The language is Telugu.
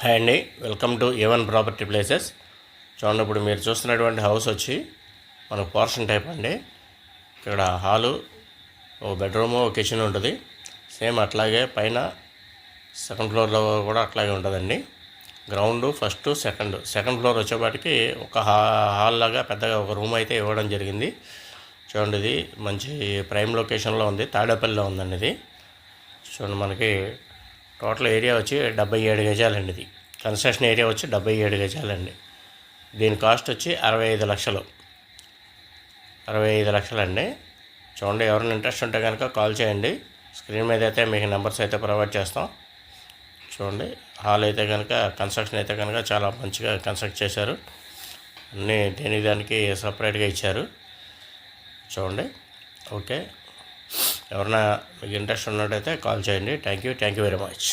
హాయ్ అండి, welcome to A1 property places. చూడండి, ఇప్పుడు మీరు చూస్తున్నటువంటి హౌస్ వచ్చి మనకు పోర్షన్ టైప్ అండి. ఇక్కడ హాలు, ఓ బెడ్రూము, ఓ కిచెన్ ఉంటుంది. సేమ్ అట్లాగే పైన సెకండ్ ఫ్లోర్లో కూడా అట్లాగే ఉంటుందండి. గ్రౌండ్, ఫస్ట్, సెకండ్ ఫ్లోర్ వచ్చేపాటికి ఒక హాల్ లాగా పెద్దగా ఒక రూమ్ అయితే ఇవ్వడం జరిగింది. చూడండి, ఇది మంచి ప్రైమ్ లొకేషన్లో ఉంది, తాడేపల్లిలో ఉందండి ఇది. చూడండి, మనకి టోటల్ ఏరియా వచ్చి 77 గజాలండి. ఇది కన్స్ట్రక్షన్ ఏరియా వచ్చి 77 గజాలండి. దీని కాస్ట్ వచ్చి 65 లక్షలు. 65 లక్షలండి. చూడండి, ఎవరైనా ఇంట్రెస్ట్ ఉంటే కనుక కాల్ చేయండి. స్క్రీన్ మీద అయితే మీకు నెంబర్స్ అయితే ప్రొవైడ్ చేస్తాం. చూడండి, హాల్ అయితే కనుక కన్స్ట్రక్షన్ అయితే కనుక చాలా మంచిగా కన్స్ట్రక్ట్ చేశారు. అన్నీ దానికి సపరేట్గా ఇచ్చారు. చూడండి, ఓకే. ఎవరైనా మీకు ఇంట్రెస్ట్ ఉన్నట్టయితే కాల్ చేయండి. Thank you very much.